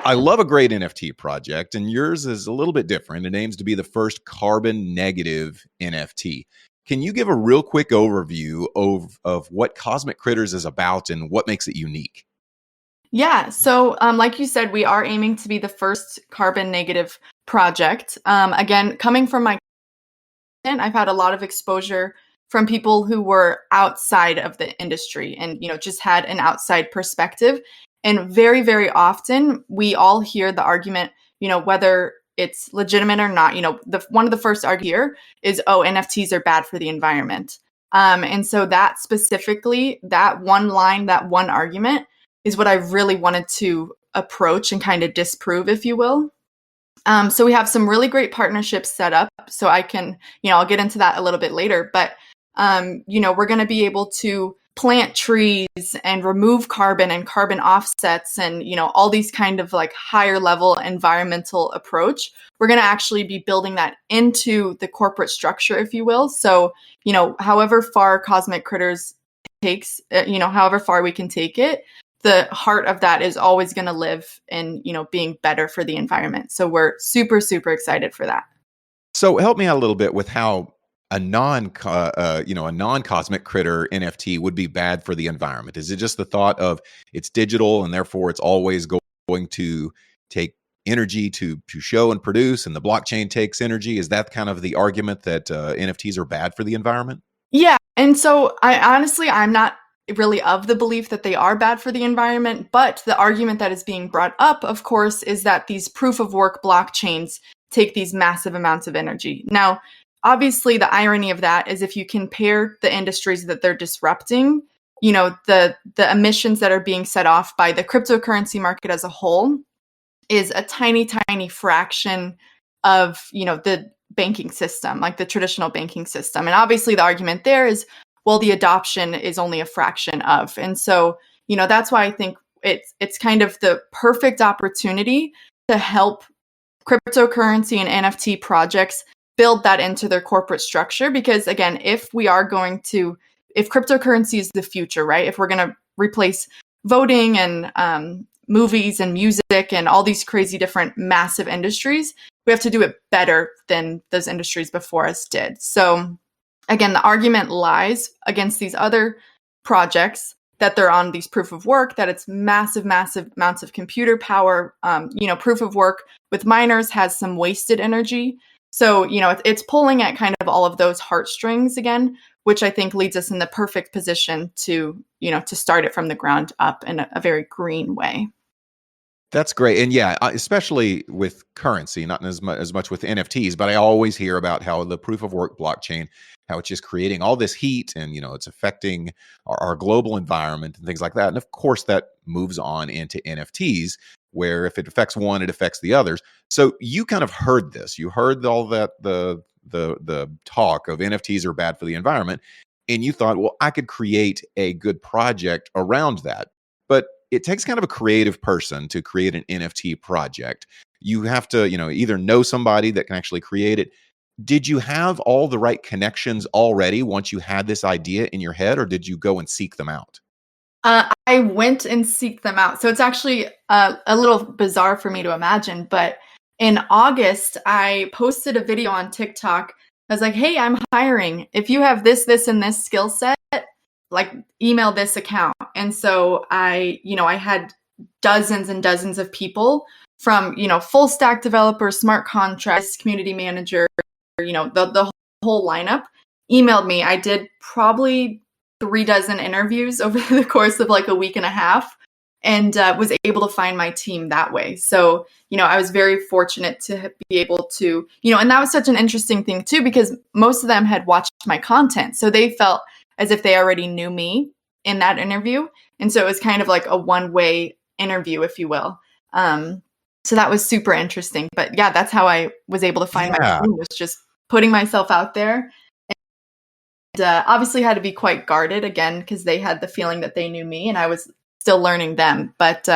I love a great NFT project, and yours is a little bit different. It aims to be the first carbon negative NFT. Can you give a real quick overview of what Cosmic Critters is about and what makes it unique? Yeah, so like you said, we are aiming to be the first carbon negative project. Again, coming from my content, I've had a lot of exposure from people who were outside of the industry and, just had an outside perspective. And very, very often we all hear the argument, whether it's legitimate or not, one of the first arguments here is, oh, NFTs are bad for the environment. And so that specifically, that one line, that one argument is what I really wanted to approach and kind of disprove, if you will. So we have some really great partnerships set up. So I can, I'll get into that a little bit later, but, we're going to be able to plant trees and remove carbon and carbon offsets and, all these kind of like higher level environmental approach. We're going to actually be building that into the corporate structure, if you will. So, however far Cosmic Critters takes, however far we can take it, the heart of that is always going to live in, being better for the environment. So we're super, super excited for that. So help me out a little bit with how a non-cosmic critter NFT would be bad for the environment. Is it just the thought of it's digital and therefore it's always going to take energy to show and produce, and the blockchain takes energy? Is that kind of the argument that NFTs are bad for the environment? Yeah. And so I'm not really of the belief that they are bad for the environment, but the argument that is being brought up, of course, is that these proof of work blockchains take these massive amounts of energy. Now, obviously, the irony of that is if you compare the industries that they're disrupting, the emissions that are being set off by the cryptocurrency market as a whole is a tiny, tiny fraction of, the banking system, like the traditional banking system. And obviously the argument there is, well, the adoption is only a fraction of. And so, that's why I think it's kind of the perfect opportunity to help cryptocurrency and NFT projects build that into their corporate structure. Because again, if cryptocurrency is the future, right? If we're going to replace voting and movies and music and all these crazy different massive industries, we have to do it better than those industries before us did. So again, the argument lies against these other projects that they're on these proof of work, that it's massive, massive amounts of computer power. Proof of work with miners has some wasted energy. So, it's pulling at kind of all of those heartstrings again, which I think leads us in the perfect position to start it from the ground up in a very green way. That's great. And yeah, especially with currency, not as much with NFTs, but I always hear about how the proof of work blockchain, how it's just creating all this heat and, it's affecting our global environment and things like that. And of course, that moves on into NFTs, where if it affects one, it affects the others. So you kind of heard this. You heard all that, the talk of NFTs are bad for the environment. And you thought, well, I could create a good project around that. But it takes kind of a creative person to create an NFT project. You have to, either know somebody that can actually create it. Did you have all the right connections already once you had this idea in your head, or did you go and seek them out? I went and seek them out. So it's actually a little bizarre for me to imagine, but in August, I posted a video on TikTok. I was like, hey, I'm hiring. If you have this, and this skill set, like email this account. And so I had dozens and dozens of people from, full stack developers, smart contracts, community manager, the whole lineup emailed me. I did probably 36 interviews over the course of like a week and a half, and was able to find my team that way. So, I was very fortunate to be able to, and that was such an interesting thing too, because most of them had watched my content. So they felt as if they already knew me in that interview. And so it was kind of like a one-way interview, if you will. So that was super interesting. But yeah, that's how I was able to find my team, was just putting myself out there. And obviously had to be quite guarded again, because they had the feeling that they knew me and I was still learning them. But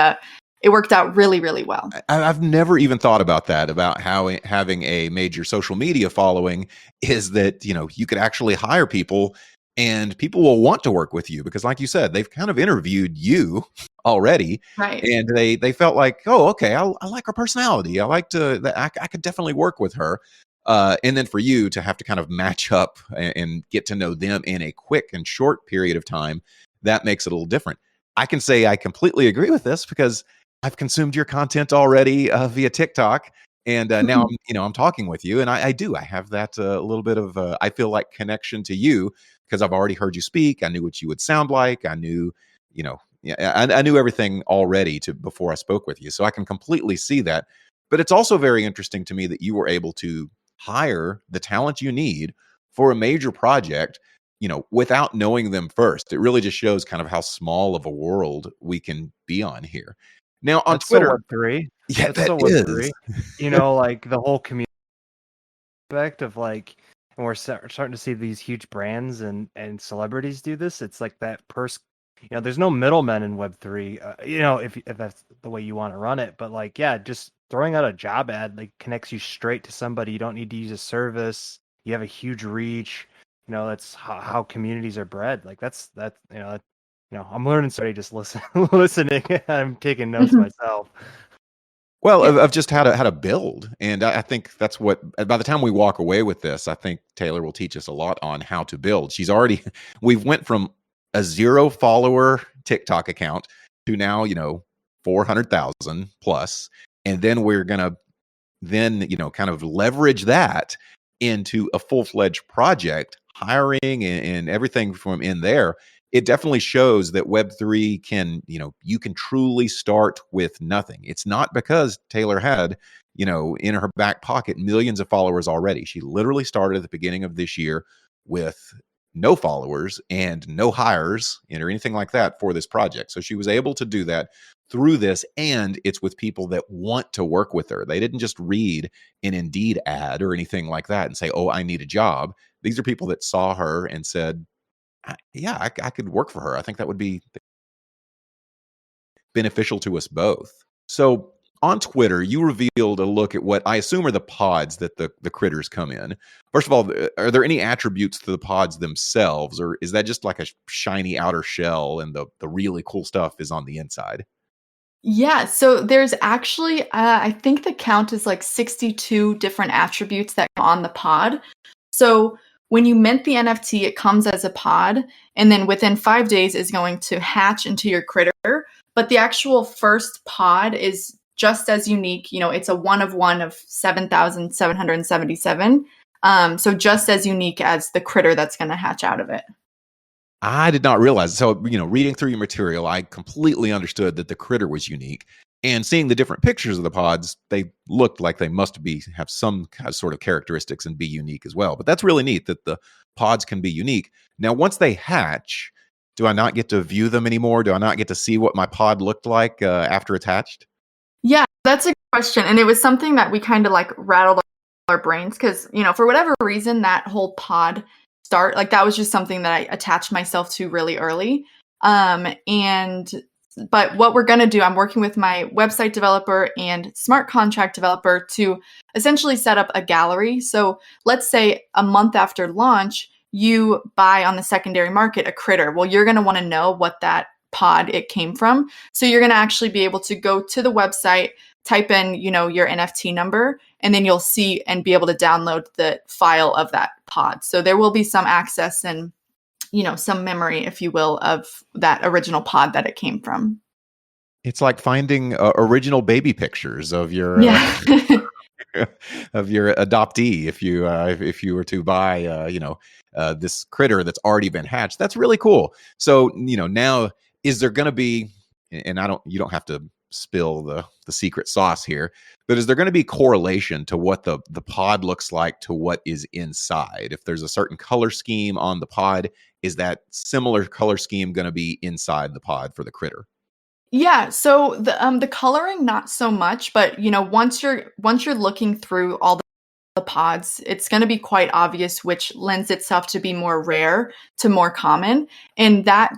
it worked out really, really well. I've never even thought about that, about how having a major social media following is that, you could actually hire people and people will want to work with you because, like you said, they've kind of interviewed you already, Right. and they felt like, oh, okay, I like her personality. I like to I could definitely work with her. And then for you to have to kind of match up and get to know them in a quick and short period of time, that makes it a little different. I can say I completely agree with this because I've consumed your content already via TikTok, and now I'm talking with you, and I do I have that little bit of I feel like connection to you because I've already heard you speak. I knew what you would sound like. I knew, yeah, I knew everything already to before I spoke with you, so I can completely see that. But it's also very interesting to me that you were able to hire the talent you need for a major project, without knowing them first. It really just shows kind of how small of a world we can be on here. Now on That's so Twitter, Web3. yeah, That's that so is. Web3. You know, like the whole community aspect of like, and we're starting to see these huge brands and celebrities do this. It's like that person. You know, there's no middlemen in Web3. You know, if that's the way you want to run it. But like, yeah, just throwing out a job ad like connects you straight to somebody. You don't need to use a service. You have a huge reach. You know, that's how communities are bred. Like that's you know. I'm learning somebody just listening. I'm taking notes myself. Well, Yeah. of just how to build, and I think that's what. By the time we walk away with this, I think Taylor will teach us a lot on how to build. She's already, we've went from a 0 follower TikTok account to now 400,000 plus, and then we're gonna kind of leverage that into a full-fledged project, hiring and everything from in there. It definitely shows that Web3 can, you can truly start with nothing. It's not because Taylor had, in her back pocket millions of followers already. She literally started at the beginning of this year with no followers and no hires or anything like that for this project. So she was able to do that through this, and it's with people that want to work with her. They didn't just read an Indeed ad or anything like that and say, "Oh, I need a job." These are people that saw her and said, "Yeah, I could work for her. I think that would be beneficial to us both." So on Twitter, you revealed a look at what I assume are the pods that the critters come in. First of all, are there any attributes to the pods themselves, or is that just like a shiny outer shell and the really cool stuff is on the inside? Yeah, so there's actually, I think the count is like 62 different attributes that come on the pod. So when you mint the NFT, it comes as a pod, and then within 5 days is going to hatch into your critter. But the actual first pod is just as unique. It's a one of one of 7,777. So just as unique as the critter that's going to hatch out of it. I did not realize. So, reading through your material, I completely understood that the critter was unique. And seeing the different pictures of the pods, they looked like they must have some sort of characteristics and be unique as well. But that's really neat that the pods can be unique. Now, once they hatch, do I not get to view them anymore? Do I not get to see what my pod looked like after it's hatched? Yeah, that's a good question. And it was something that we kind of like rattled our brains because, for whatever reason, that whole pod start, like that was just something that I attached myself to really early. But what we're going to do, I'm working with my website developer and smart contract developer to essentially set up a gallery. So let's say a month after launch, you buy on the secondary market a critter. Well, you're going to want to know what that pod it came from. So you're going to actually be able to go to the website, type in, your NFT number, and then you'll see and be able to download the file of that pod. So there will be some access and, some memory, if you will, of that original pod that it came from. It's like finding original baby pictures of your Yeah. of your adoptee if you were to buy this critter that's already been hatched. That's really cool. So now, is there going to be, and you don't have to spill the secret sauce here, but is there going to be correlation to what the pod looks like to what is inside? If there's a certain color scheme on the pod, is that similar color scheme going to be inside the pod for the critter? Yeah, so the coloring not so much, but once you're looking through all the pods, it's going to be quite obvious which lends itself to be more rare to more common, and that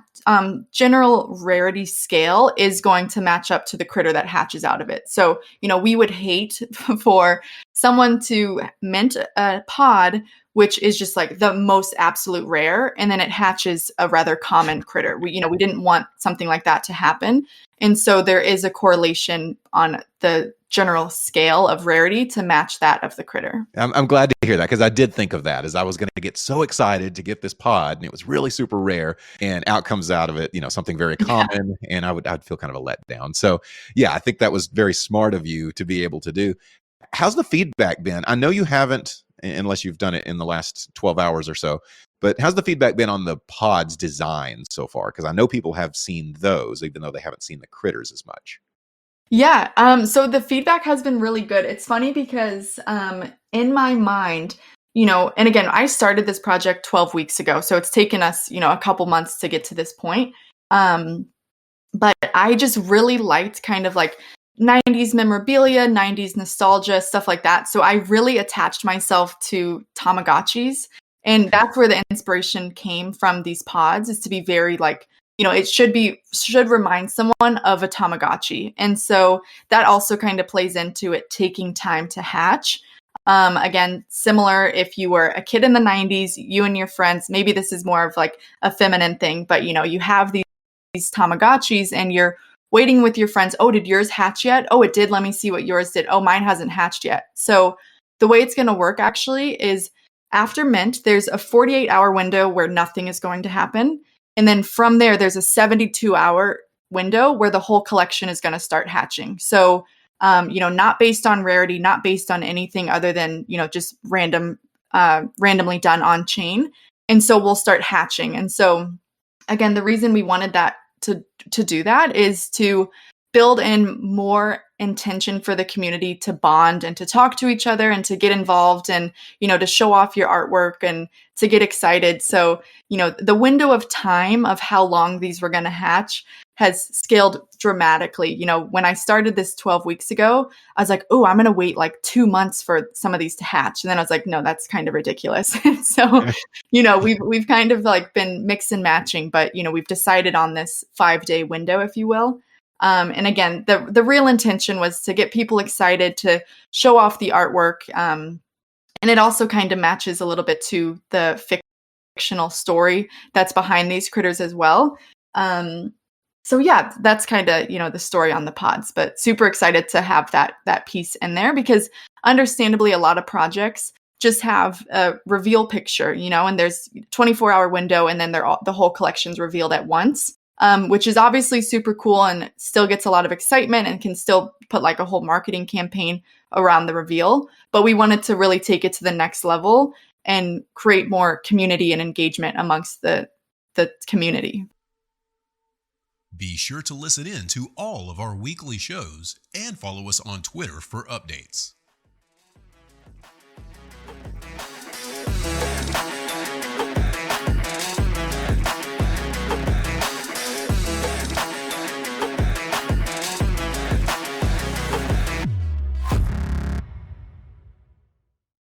general rarity scale is going to match up to the critter that hatches out of it. So we would hate for someone to mint a pod which is just like the most absolute rare, and then it hatches a rather common critter. We didn't want something like that to happen. And so there is a correlation on the general scale of rarity to match that of the critter. I'm glad to hear that, because I did think of that as I was going to get so excited to get this pod, and it was really super rare, and out comes out of it, something very common, and I'd feel kind of a letdown. So yeah, I think that was very smart of you to be able to do. How's the feedback been? I know you haven't, unless you've done it in the last 12 hours or so, but how's the feedback been on the pods design so far? Because I know people have seen those, even though they haven't seen the critters as much. Yeah, so the feedback has been really good. It's funny because in my mind, and again, I started this project 12 weeks ago, so it's taken us, a couple months to get to this point. But I just really liked kind of like 90s memorabilia, 90s nostalgia, stuff like that. So I really attached myself to Tamagotchis. And that's where the inspiration came from these pods, is to be very like, it should remind someone of a Tamagotchi. And so that also kind of plays into it taking time to hatch. Again, similar if you were a kid in the 90s, you and your friends, maybe this is more of like a feminine thing, but you have these Tamagotchis and you're waiting with your friends. Oh, did yours hatch yet? Oh, it did. Let me see what yours did. Oh, mine hasn't hatched yet. So the way it's going to work actually is after mint, there's a 48-hour window where nothing is going to happen. And then from there, there's a 72-hour window where the whole collection is going to start hatching. So, not based on rarity, not based on anything other than, just randomly done on chain. And so we'll start hatching. And so, again, the reason we wanted that to do that is to build in more intention for the community to bond and to talk to each other and to get involved and, to show off your artwork and to get excited. So, the window of time of how long these were going to hatch has scaled dramatically. When I started this 12 weeks ago, I was like, oh, I'm going to wait like 2 months for some of these to hatch. And then I was like, no, that's kind of ridiculous. So, we've kind of like been mix and matching, but, we've decided on this 5-day window, if you will. And again, the real intention was to get people excited, to show off the artwork. And it also kind of matches a little bit to the fictional story that's behind these critters as well. So yeah, that's kind of, the story on the pods, but super excited to have that piece in there, because understandably a lot of projects just have a reveal picture, and there's 24-hour window, and then the whole collection's revealed at once. Which is obviously super cool and still gets a lot of excitement and can still put like a whole marketing campaign around the reveal. But we wanted to really take it to the next level and create more community and engagement amongst the community. Be sure to listen in to all of our weekly shows and follow us on Twitter for updates.